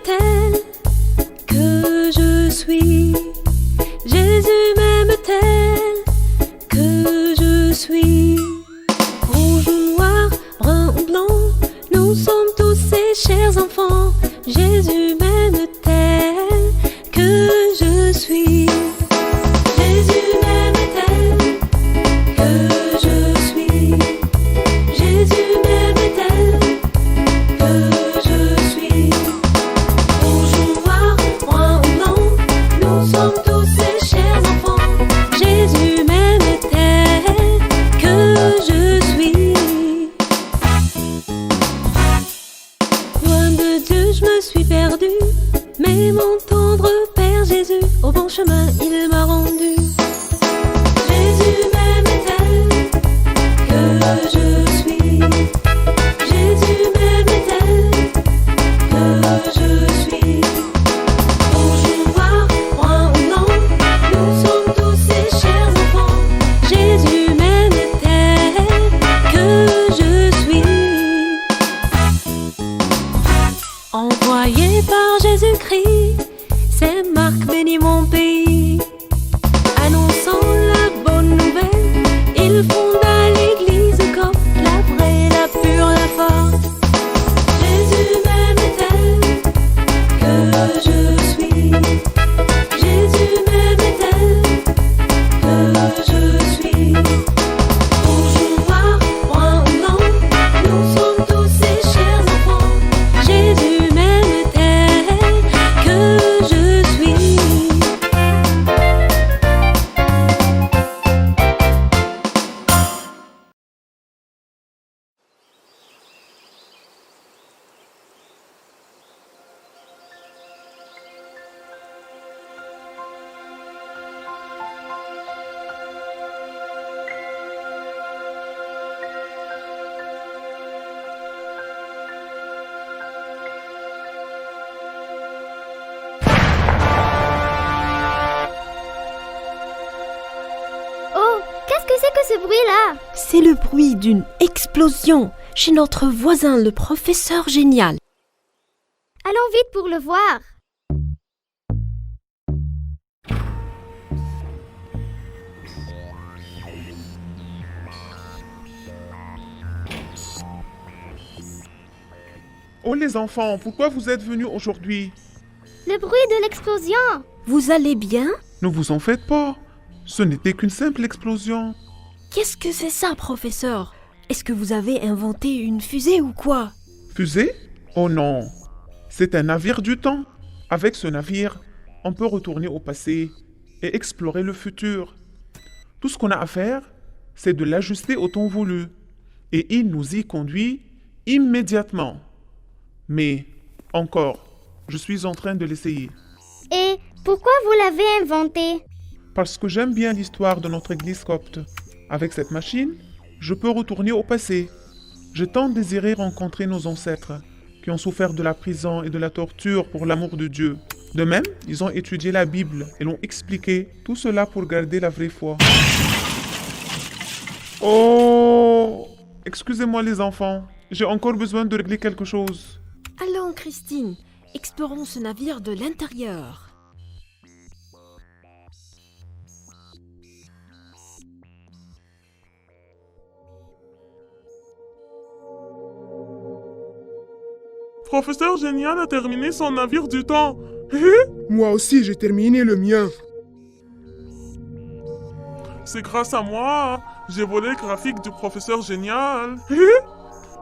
m'aime-t-elle que je suis? Jésus m'aime-t-elle que je suis? Rouge ou noir, brun ou blanc, nous sommes tous ses chers enfants. Jésus m'aime-t-elle que je suis? Jésus m'aime-t-elle que je suis? Jésus m'aime-t-elle que je suis? Rouge ou noir, brun ou blanc, nous sommes tous ses chers enfants. Jésus m'aime-t-elle que je suis? Loin de Dieu, je me suis perdue, mais mon tendre Père Jésus, au bon chemin, il m'a rendu. Jésus m'aime-t-elle que je suis? Jésus m'aime-t-elle que je suis? Rouge ou noir, brun ou blanc, nous sommes tous ses chers enfants. Jésus m'aime-t-elle que je suis? Envoyé par Jésus-Christ, c'est Marc bénit mon pays. Annonçant la bonne nouvelle, il fonda l'église comme la vraie, la pure, la forte. Jésus m'aime-t-elle que je suis? Jésus m'aime-t-elle que je suis? Rouge ou noir, brun ou blanc, nous sommes tous ses chers enfants. Jésus m'aime-t-elle que je suis? Oh, qu'est-ce que c'est que ce bruit-là? C'est le bruit d'une explosion chez notre voisin, le professeur génial. Allons vite pour le voir. Oh les enfants, pourquoi vous êtes venus aujourd'hui? Le bruit de l'explosion. Vous allez bien? Ne vous en faites pas. Ce n'était qu'une simple explosion. Qu'est-ce que c'est ça, professeur? Est-ce que vous avez inventé une fusée ou quoi? Fusée? Oh non. C'est un navire du temps. Avec ce navire, on peut retourner au passé et explorer le futur. Tout ce qu'on a à faire, c'est de l'ajuster au temps voulu. Et il nous y conduit immédiatement. Mais, encore, je suis en train de l'essayer. Et pourquoi vous l'avez inventé? Parce que j'aime bien l'histoire de notre église copte. Avec cette machine, je peux retourner au passé. J'ai tant désiré rencontrer nos ancêtres, qui ont souffert de la prison et de la torture pour l'amour de Dieu. De même, ils ont étudié la Bible et l'ont expliqué, tout cela pour garder la vraie foi. Oh! Excusez-moi les enfants, j'ai encore besoin de régler quelque chose. Allons, Christine, explorons ce navire de l'intérieur. Professeur Génial a terminé son navire du temps. Moi aussi, j'ai terminé le mien. C'est grâce à moi. J'ai volé le graphique du professeur Génial.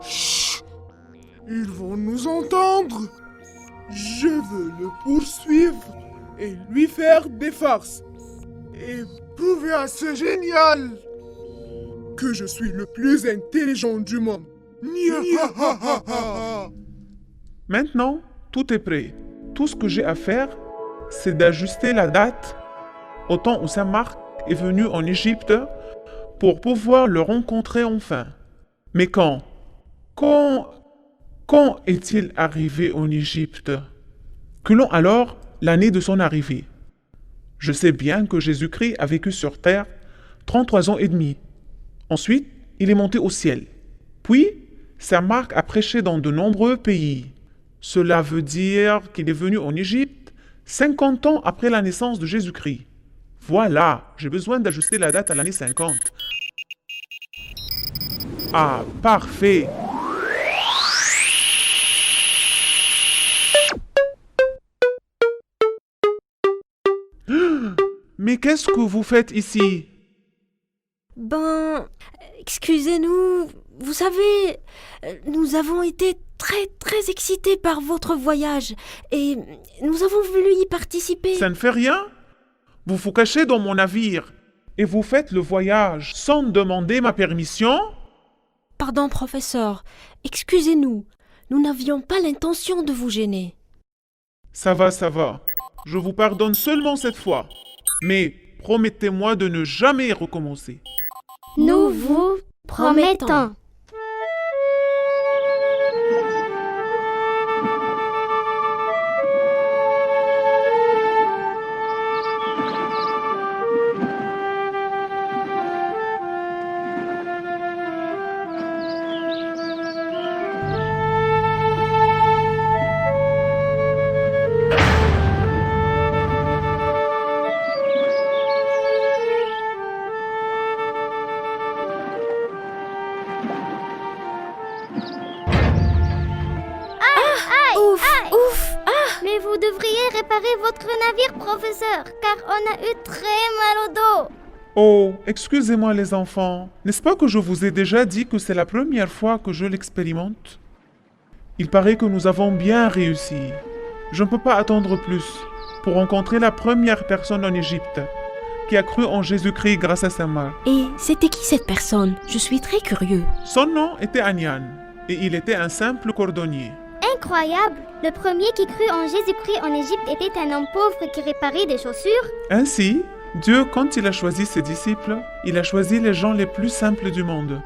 Chut! Ils vont nous entendre. Je veux le poursuivre et lui faire des farces. Et prouver à ce génial que je suis le plus intelligent du monde. Maintenant, tout est prêt. Tout ce que j'ai à faire, c'est d'ajuster la date au temps où Saint Marc est venu en Égypte pour pouvoir le rencontrer enfin. Mais quand est-il arrivé en Égypte? Calculons alors l'année de son arrivée. Je sais bien que Jésus-Christ a vécu sur terre 33 ans et demi. Ensuite, il est monté au ciel. Puis, Saint Marc a prêché dans de nombreux pays. Cela veut dire qu'il est venu en Égypte 50 ans après la naissance de Jésus-Christ. Voilà, j'ai besoin d'ajuster la date à l'année 50. Ah, parfait. Mais qu'est-ce que vous faites ici? Excusez-nous, vous savez, nous avons été très excités par votre voyage et nous avons voulu y participer. Ça ne fait rien? Vous vous cachez dans mon navire et vous faites le voyage sans demander ma permission? Pardon, professeur, excusez-nous, nous n'avions pas l'intention de vous gêner. Ça va. Je vous pardonne seulement cette fois. Mais promettez-moi de ne jamais recommencer. Nous vous promettons. Ouf! Mais vous devriez réparer votre navire, professeur, car on a eu très mal au dos. Oh, excusez-moi les enfants. N'est-ce pas que je vous ai déjà dit que c'est la première fois que je l'expérimente? Il paraît que nous avons bien réussi. Je ne peux pas attendre plus pour rencontrer la première personne en Égypte qui a cru en Jésus-Christ grâce à sa mère. Et c'était qui cette personne? Je suis très curieux. Son nom était Anyan et il était un simple cordonnier. Incroyable! Le premier qui crut en Jésus-Christ en Égypte était un homme pauvre qui réparait des chaussures. Ainsi, Dieu, quand il a choisi ses disciples, il a choisi les gens les plus simples du monde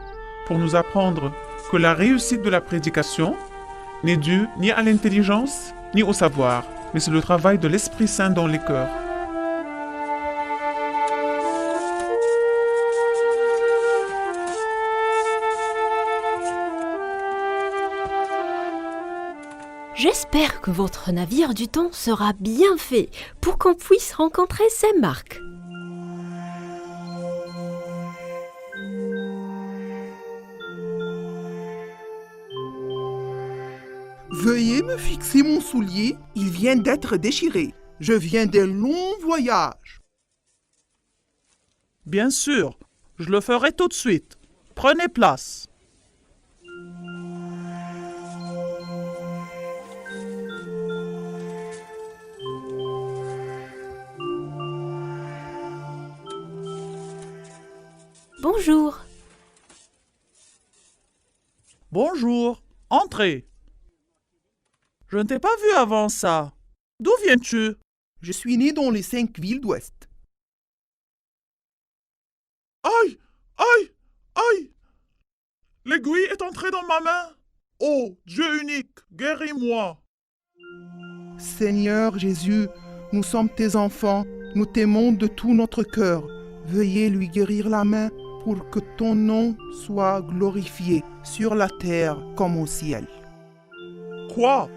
pour nous apprendre que la réussite de la prédication n'est due ni à l'intelligence ni au savoir, mais c'est le travail de l'Esprit Saint dans les cœurs. J'espère que votre navire du temps sera bien fait pour qu'on puisse rencontrer Saint-Marc. Veuillez me fixer mon soulier, il vient d'être déchiré. Je viens d'un long voyage. Bien sûr, je le ferai tout de suite. Prenez place. Bonjour. Bonjour, entrez. Je ne t'ai pas vu avant ça. D'où viens-tu? Je suis né dans les 5 villes d'Ouest. Aïe! Aïe! Aïe! L'aiguille est entrée dans ma main. Oh, Dieu unique, guéris-moi. Seigneur Jésus, nous sommes tes enfants, nous t'aimons de tout notre cœur. Veuillez lui guérir la main pour que ton nom soit glorifié sur la terre comme au ciel. Quoi?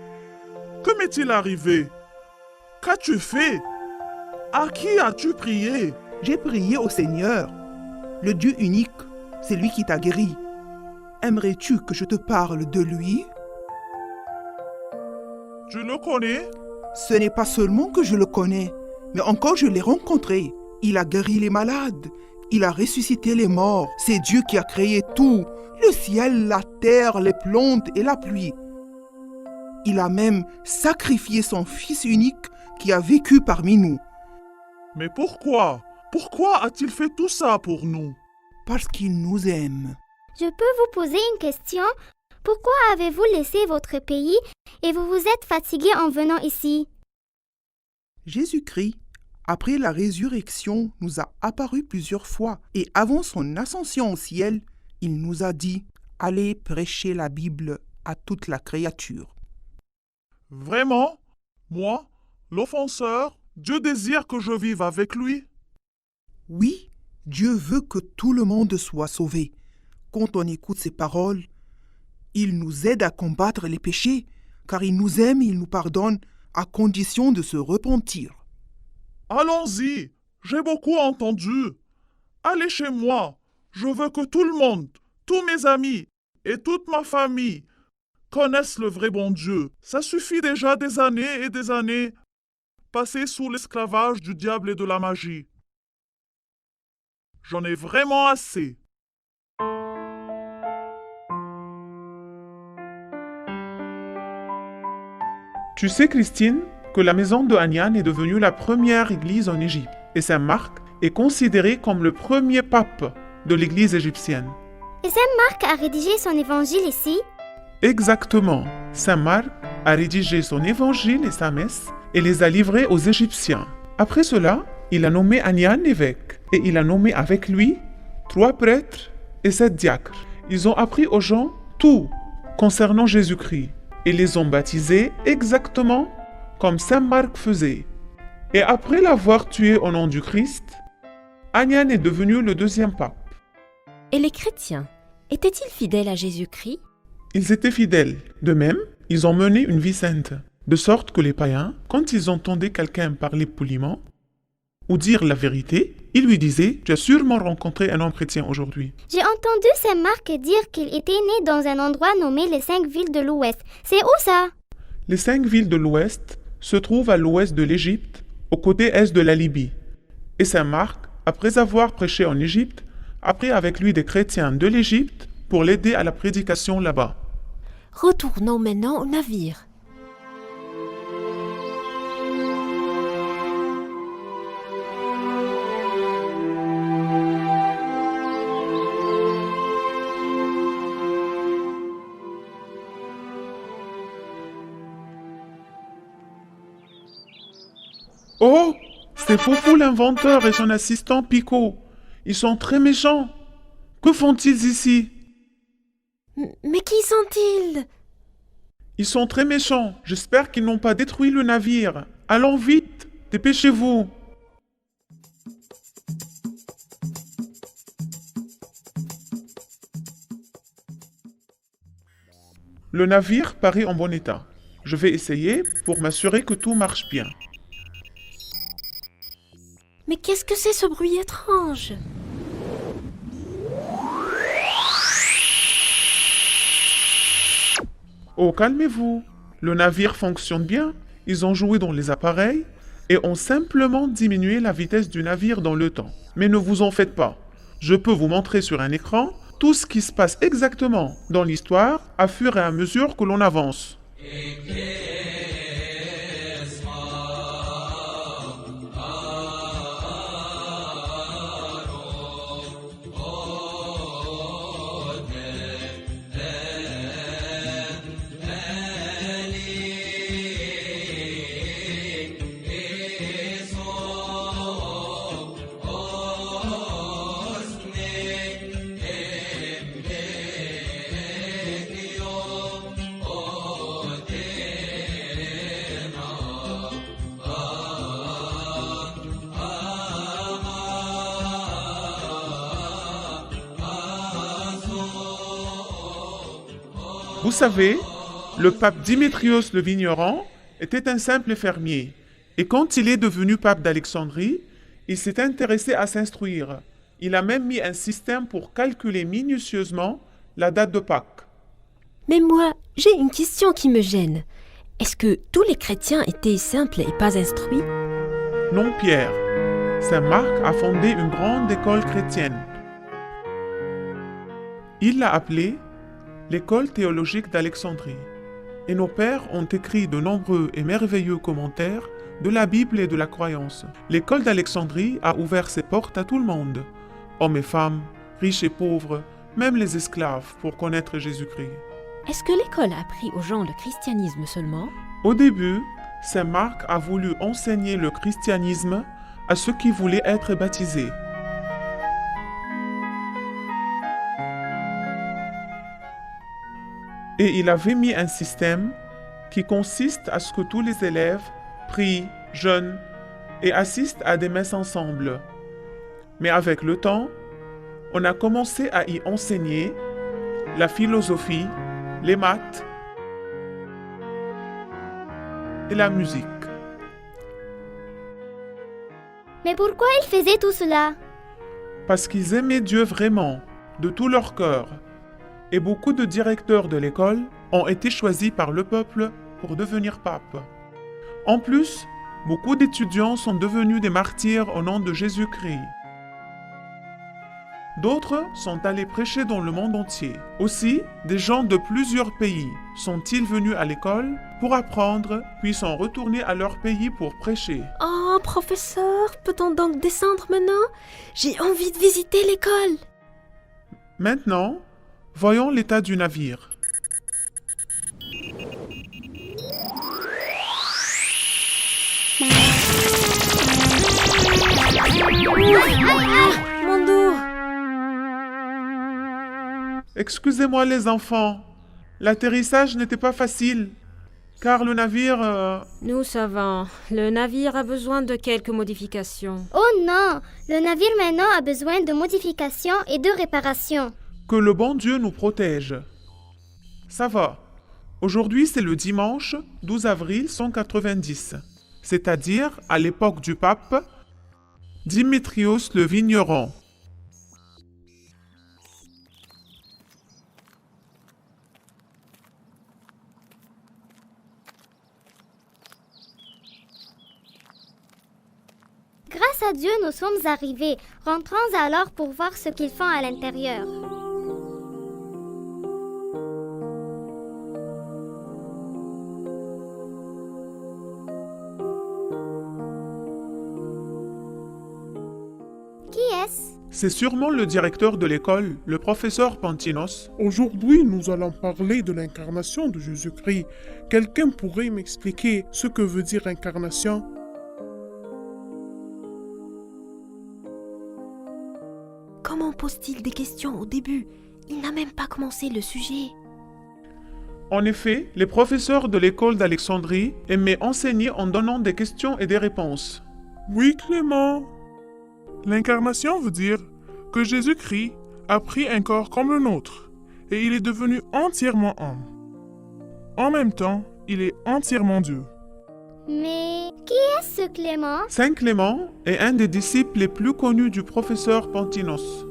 Que m'est-il arrivé? Qu'as-tu fait? À qui as-tu prié? J'ai prié au Seigneur, le Dieu unique, c'est lui qui t'a guéri. Aimerais-tu que je te parle de lui? Tu le connais? Ce n'est pas seulement que je le connais, mais encore je l'ai rencontré. Il a guéri les malades, il a ressuscité les morts. C'est Dieu qui a créé tout, le ciel, la terre, les plantes et la pluie. Il a même sacrifié son Fils unique qui a vécu parmi nous. Mais pourquoi? Pourquoi a-t-il fait tout ça pour nous? Parce qu'il nous aime. Je peux vous poser une question? Pourquoi avez-vous laissé votre pays et vous vous êtes fatigué en venant ici? Jésus-Christ, après la résurrection, nous a apparu plusieurs fois et avant son ascension au ciel, il nous a dit « Allez prêcher la Bible à toute la créature ». Vraiment? Moi, l'offenseur, Dieu désire que je vive avec lui? Oui, Dieu veut que tout le monde soit sauvé. Quand on écoute ses paroles, il nous aide à combattre les péchés, car il nous aime et il nous pardonne à condition de se repentir. Allons-y, j'ai beaucoup entendu. Allez chez moi. Je veux que tout le monde, tous mes amis et toute ma famille connaissent le vrai bon Dieu. Ça suffit déjà des années et des années passées sous l'esclavage du diable et de la magie. J'en ai vraiment assez. Tu sais, Christine, que la maison de Anian est devenue la première église en Égypte et Saint Marc est considéré comme le premier pape de l'église égyptienne. Et Saint Marc a rédigé son évangile ici? Exactement. Saint Marc a rédigé son évangile et sa messe et les a livrés aux Égyptiens. Après cela, il a nommé Anian évêque et il a nommé avec lui 3 prêtres et 7 diacres. Ils ont appris aux gens tout concernant Jésus-Christ et les ont baptisés exactement comme Saint Marc faisait. Et après l'avoir tué au nom du Christ, Anian est devenu le 2e pape. Et les chrétiens, étaient-ils fidèles à Jésus-Christ? Ils étaient fidèles. De même, ils ont mené une vie sainte, de sorte que les païens, quand ils entendaient quelqu'un parler poliment ou dire la vérité, ils lui disaient « Tu as sûrement rencontré un homme chrétien aujourd'hui. » J'ai entendu Saint Marc dire qu'il était né dans un endroit nommé les 5 villes de l'Ouest. C'est où ça? Les 5 villes de l'Ouest se trouvent à l'ouest de l'Égypte, au côté est de la Libye. Et Saint Marc, après avoir prêché en Égypte, a pris avec lui des chrétiens de l'Égypte pour l'aider à la prédication là-bas. Retournons maintenant au navire. Oh, c'est Foufou l'inventeur et son assistant Pico. Ils sont très méchants. Que font-ils ici? Mais qui sont-ils? Ils sont très méchants. J'espère qu'ils n'ont pas détruit le navire. Allons vite, dépêchez-vous. Le navire paraît en bon état. Je vais essayer pour m'assurer que tout marche bien. Mais qu'est-ce que c'est ce bruit étrange? Oh, calmez-vous. Le navire fonctionne bien. Ils ont joué dans les appareils et ont simplement diminué la vitesse du navire dans le temps. Mais ne vous en faites pas. Je peux vous montrer sur un écran tout ce qui se passe exactement dans l'histoire à fur et à mesure que l'on avance. Vous savez, le pape Démétrios le vigneron était un simple fermier. Et quand il est devenu pape d'Alexandrie, il s'est intéressé à s'instruire. Il a même mis un système pour calculer minutieusement la date de Pâques. Mais moi, j'ai une question qui me gêne. Est-ce que tous les chrétiens étaient simples et pas instruits? Non, Pierre. Saint Marc a fondé une grande école chrétienne. Il l'a appelée l'École théologique d'Alexandrie. Et nos pères ont écrit de nombreux et merveilleux commentaires de la Bible et de la croyance. L'école d'Alexandrie a ouvert ses portes à tout le monde, hommes et femmes, riches et pauvres, même les esclaves, pour connaître Jésus-Christ. Est-ce que l'école a appris aux gens le christianisme seulement? Au début, Saint Marc a voulu enseigner le christianisme à ceux qui voulaient être baptisés. Et il avait mis un système qui consiste à ce que tous les élèves prient, jeûnent et assistent à des messes ensemble. Mais avec le temps, on a commencé à y enseigner la philosophie, les maths et la musique. Mais pourquoi ils faisaient tout cela? Parce qu'ils aimaient Dieu vraiment, de tout leur cœur. Et beaucoup de directeurs de l'école ont été choisis par le peuple pour devenir pape. En plus, beaucoup d'étudiants sont devenus des martyrs au nom de Jésus-Christ. D'autres sont allés prêcher dans le monde entier. Aussi, des gens de plusieurs pays sont-ils venus à l'école pour apprendre, puis sont retournés à leur pays pour prêcher. Oh, professeur, peut-on donc descendre maintenant? J'ai envie de visiter l'école. Maintenant, voyons l'état du navire. Mon dos. Excusez-moi les enfants, l'atterrissage n'était pas facile, car le navire... Nous savons. Le navire a besoin de quelques modifications. Oh non! Le navire maintenant a besoin de modifications et de réparations. Que le bon Dieu nous protège. Ça va. Aujourd'hui, c'est le dimanche 12 avril 190, c'est-à-dire à l'époque du pape Dimitrios le vigneron. Grâce à Dieu, nous sommes arrivés. Rentrons alors pour voir ce qu'ils font à l'intérieur. Qui est-ce? C'est sûrement le directeur de l'école, le professeur Pantinos. Aujourd'hui, nous allons parler de l'incarnation de Jésus-Christ. Quelqu'un pourrait m'expliquer ce que veut dire incarnation? Comment pose-t-il des questions au début? Il n'a même pas commencé le sujet. En effet, les professeurs de l'école d'Alexandrie aimaient enseigner en donnant des questions et des réponses. Oui, Clément. L'incarnation veut dire que Jésus-Christ a pris un corps comme le nôtre et il est devenu entièrement homme. En même temps, il est entièrement Dieu. Mais qui est ce Clément? Saint Clément est un des disciples les plus connus du professeur Pantinos.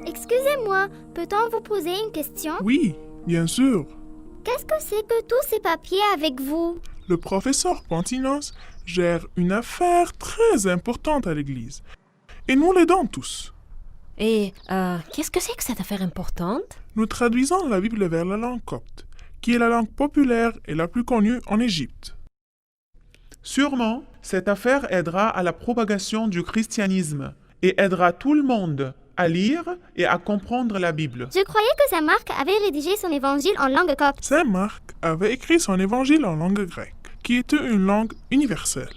Excusez-moi, peut-on vous poser une question? Oui, bien sûr. Qu'est-ce que c'est que tous ces papiers avec vous? Le professeur Pantinos gère une affaire très importante à l'Église. Et nous l'aidons tous. Et qu'est-ce que c'est que cette affaire importante? Nous traduisons la Bible vers la langue copte, qui est la langue populaire et la plus connue en Égypte. Sûrement, cette affaire aidera à la propagation du christianisme et aidera tout le monde à lire et à comprendre la Bible. Je croyais que Saint Marc avait rédigé son évangile en langue copte. Saint Marc avait écrit son évangile en langue grecque, qui était une langue universelle,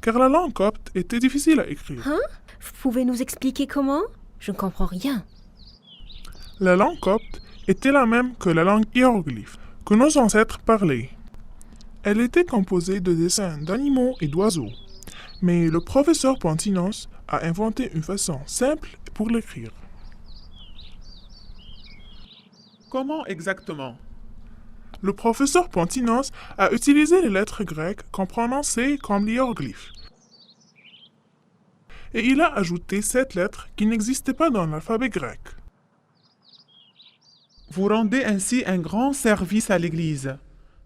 car la langue copte était difficile à écrire. Hein? Vous pouvez nous expliquer comment? Je ne comprends rien. La langue copte était la même que la langue hiéroglyphe que nos ancêtres parlaient. Elle était composée de dessins d'animaux et d'oiseaux, mais le professeur Pantinos a inventé une façon simple pour l'écrire. Comment exactement? Le professeur Pantinos a utilisé les lettres grecques comprenant C comme l'hiéroglyphe. Et il a ajouté 7 lettres qui n'existaient pas dans l'alphabet grec. Vous rendez ainsi un grand service à l'Église,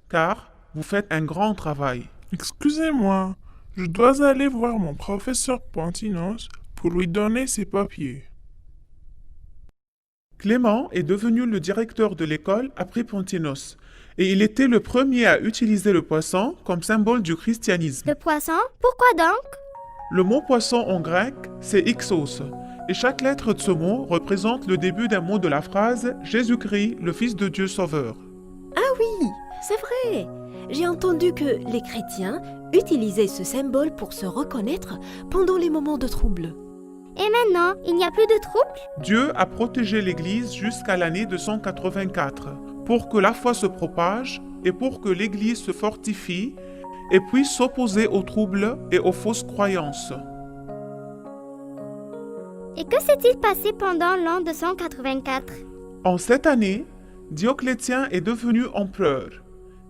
car vous faites un grand travail. Excusez-moi, je dois aller voir mon professeur Pantinos pour lui donner ses papiers. Clément est devenu le directeur de l'école après Pantinos, et il était le premier à utiliser le poisson comme symbole du christianisme. Le poisson? Pourquoi donc? Le mot poisson en grec, c'est Ixos, et chaque lettre de ce mot représente le début d'un mot de la phrase « Jésus-Christ, le Fils de Dieu Sauveur ». Ah oui, c'est vrai. J'ai entendu que les chrétiens utilisaient ce symbole pour se reconnaître pendant les moments de trouble. Et maintenant, il n'y a plus de trouble? Dieu a protégé l'Église jusqu'à l'année 284 pour que la foi se propage et pour que l'Église se fortifie et puisse s'opposer aux troubles et aux fausses croyances. Et que s'est-il passé pendant l'an 284? En cette année, Dioclétien est devenu empereur.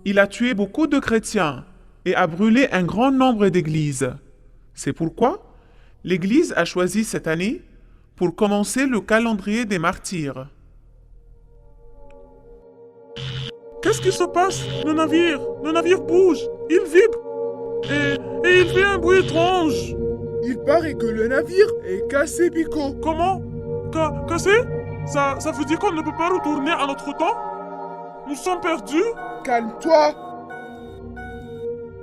Il a tué beaucoup de chrétiens et a brûlé un grand nombre d'églises. C'est pourquoi l'Église a choisi cette année pour commencer le calendrier des martyrs. Qu'est-ce qui se passe? Le navire bouge, il vibre. Et il fait un bruit étrange. Il paraît que le navire est cassé, Pico. Comment? Cassé? Ça veut dire qu'on ne peut pas retourner à notre temps? Nous sommes perdus? Calme-toi.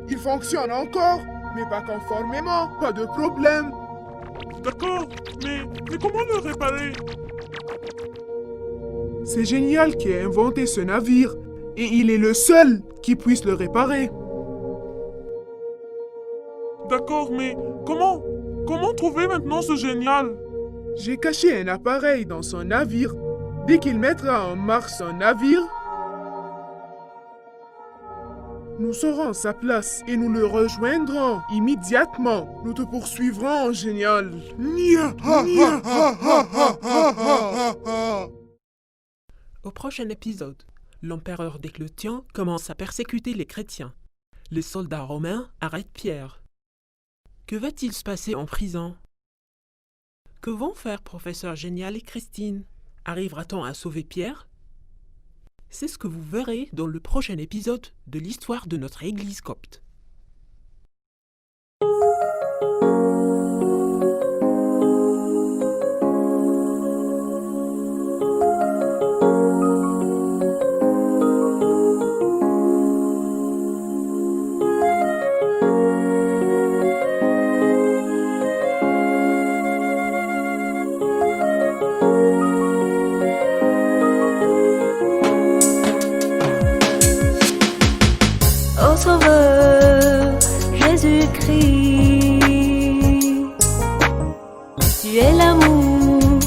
Il fonctionne encore, mais pas conformément. Pas de problème. D'accord, mais comment le réparer? C'est Génial qui a inventé ce navire, et il est le seul qui puisse le réparer. D'accord, mais comment? Comment trouver maintenant ce Génial? J'ai caché un appareil dans son navire. Dès qu'il mettra en marche son navire, nous saurons sa place et nous le rejoindrons immédiatement. Nous te poursuivrons, Génial. Au prochain épisode, l'empereur Dioclétien commence à persécuter les chrétiens. Les soldats romains arrêtent Pierre. Que va-t-il se passer en prison? Que vont faire professeur Génial et Christine? Arrivera-t-on à sauver Pierre? C'est ce que vous verrez dans le prochain épisode de l'histoire de notre Église copte. Ô Sauveur Jésus-Christ, tu es l'amour,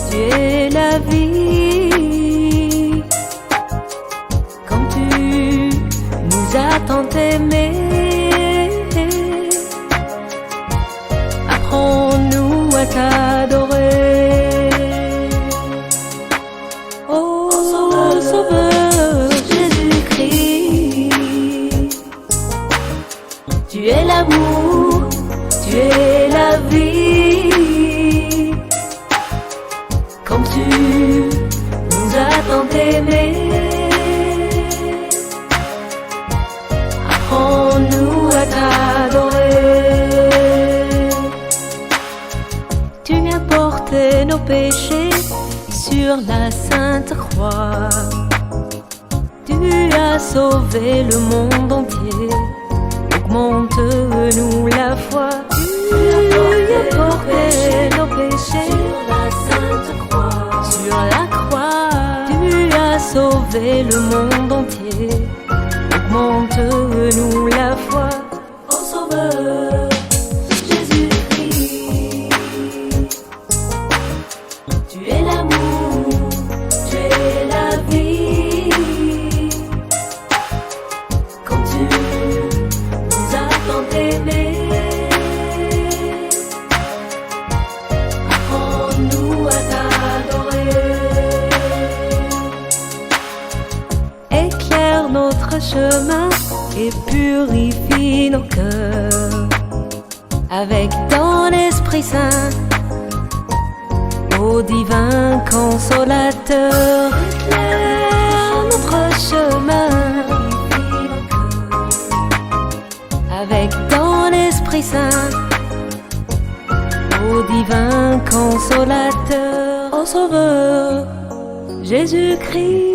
tu es la vie. Comme tu nous as tant aimés, apprends-nous à t'adorer. Ô Sauveur Jésus-Christ, tu es l'amour, tu es la vie. Comme tu nous as tant aimés, apprends-nous à t'adorer. Tu as porté nos péchés sur la sainte croix. Tu as sauvé le monde entier. Augmente-nous la foi. Tu as porté nos péchés sur la sainte croix. Sur la croix, tu as sauvé le monde entier. Augmente-nous la foi. Ô Sauveur Jésus-Christ, tu es l'amour, tu es la vie. Quand tu nous as tant aimés, apprends-nous à t'adorer. Éclaire notre chemin et purifie nos cœurs avec ton Esprit Saint, ô divin consolateur. Éclaire notre chemin avec ton Esprit Saint, ô divin consolateur. Ô Sauveur Jésus-Christ.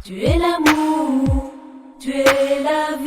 Tu es l'amour, tu es la vie.